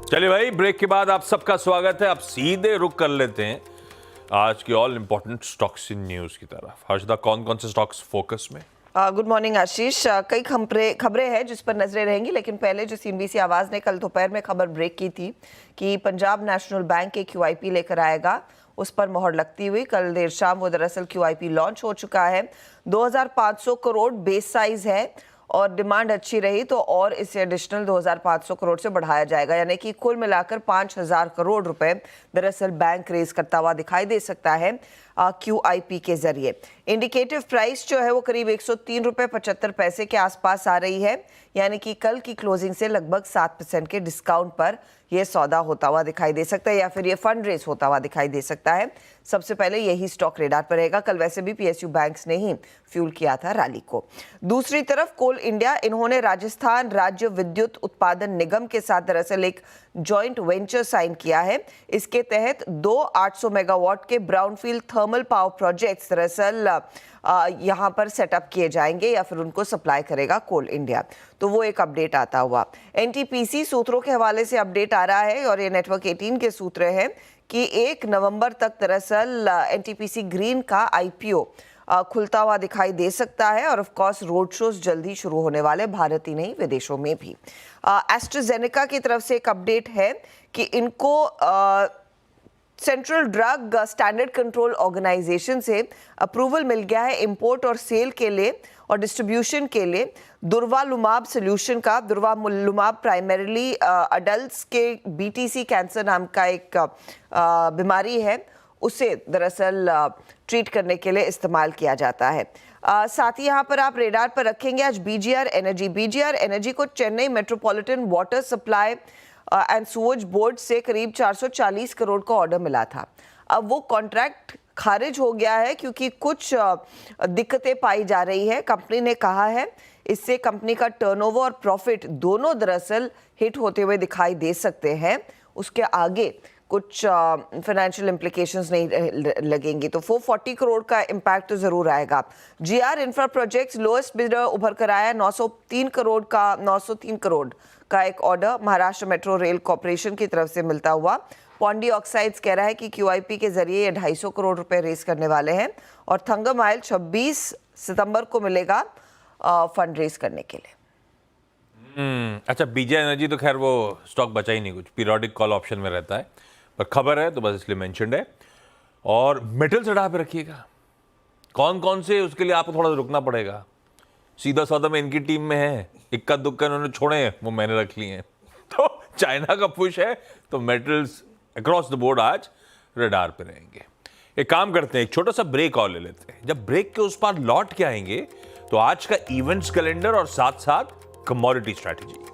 चलिए भाई, ब्रेक के बाद आप सबका स्वागत है। आप सीधे रुक कर लेते हैं आज की all important stocks in news की तरफ। हर्षदा, कौन कौन से स्टॉक्स फोकस में? गुड मॉर्निंग आशीष। कई खबरें हैं जिस पर नजरें रहेंगी, लेकिन पहले जो सीएनबीसी आवाज ने कल दोपहर में खबर ब्रेक की थी कि पंजाब नेशनल बैंक एक QIP लेकर आएगा, उस पर मोहर लगती हुई कल देर शाम वो दरअसल QIP लॉन्च हो चुका है। 2500 करोड़ बेस साइज है और डिमांड अच्छी रही तो और इसे एडिशनल 2500 करोड़ से बढ़ाया जाएगा, यानी कि कुल मिलाकर 5000 करोड़ रुपए दरअसल बैंक रेज करता हुआ दिखाई दे सकता है QIP के जरिए। इंडिकेटिव प्राइस जो है वो करीब 103 रुपए 75 पैसे के आसपास आ रही है, यानी कि कल की क्लोजिंग से लगभग 7% के डिस्काउंट पर यह सौदा होता हुआ दिखाई दे सकता है या फिर ये फंड रेज होता हुआ दिखाई दे सकता है। सबसे पहले यही स्टॉक रेडार पर रहेगा। कल वैसे भी PSU बैंक्स ने ही फ्यूल किया था रैली को। दूसरी तरफ कोल इंडिया, इन्होंने राजस्थान राज्य विद्युत उत्पादन निगम के साथ दरअसल एक जॉइंट वेंचर साइन किया है। इसके तहत 2 800 मेगावाट के ब्राउनफील्ड थर्मल पावर प्रोजेक्ट्स दरअसल यहाँ पर सेटअप किए जाएंगे या फिर उनको सप्लाई करेगा कोल इंडिया। तो वो एक अपडेट आता हुआ। NTPC सूत्रों के हवाले से अपडेट आ रहा है और ये नेटवर्क 18 के सूत्र हैं कि 1 नवंबर तक दरअसल NTPC ग्रीन का IPO खुलता हुआ दिखाई दे सकता है और ऑफ कोर्स रोड शोज जल्दी शुरू होने वाले, भारत ही नहीं विदेशों में भी। एस्ट्राजेनेका की तरफ से एक अपडेट है कि इनको central drug standard control organisation से अप्रूवल मिल गया है इंपोर्ट और सेल के लिए और डिस्ट्रीब्यूशन के लिए दुर्वालुमाब सोल्यूशन का। दुर्वालुमाब प्राइमरीली अडल्ट्स के BTC कैंसर नाम का एक बीमारी है, उसे दरअसल ट्रीट करने के लिए इस्तेमाल किया जाता है। साथ ही यहाँ पर आप रेडार पर रखेंगे आज BGR एनर्जी को Chennai metropolitan water supply and sewage board से करीब 440 करोड़ का ऑर्डर मिला था। अब वो कॉन्ट्रैक्ट खारिज हो गया है क्योंकि कुछ दिक्कतें पाई जा रही है। कंपनी ने कहा है इससे कंपनी का टर्नओवर और प्रॉफिट दोनों दरअसल हिट होते हुए दिखाई दे सकते हैं। उसके आगे कुछ फाइनेंशियल इंप्लीकेशंस नहीं लगेंगी, तो 440 करोड़ का इम्पैक्ट तो जरूर आएगा। GR infra projects lowest bidder उभर कर आया, 903 करोड़ का एक order Maharashtra metro rail corporation की तरफ से मिलता हुआ। पॉन्डी ऑक्साइड्स कह रहा है कि QIP के जरिए ये 250 करोड़ रुपए रेस करने वाले हैं और थंगम ऑयल 26 सितंबर को मिलेगा फंड रेस करने के लिए। अच्छा, BGR एनर्जी तो खैर वो स्टॉक बचा ही नहीं, कुछ पीरियोडिक कॉल ऑप्शन में रहता है, पर खबर है तो बस इसलिए मेंशन्ड है। और मेटल चढ़ा पे रखिएगा, कौन कौन से, उसके लिए आपको थोड़ा रुकना पड़ेगा। सीधा सौदा में इनकी टीम में है, इक्का दुक्का इन्होंने छोड़े हैं, वो मैंने रख लिए हैं। तो चाइना का पुश है तो मेटल्स अक्रॉस द बोर्ड आज रडार पे रहेंगे। एक काम करते हैं, एक छोटा सा ब्रेक और ले लेते हैं। जब ब्रेक के उस पार लौट के आएंगे तो आज का इवेंट्स कैलेंडर और साथ साथ कमोडिटी स्ट्रैटेजी।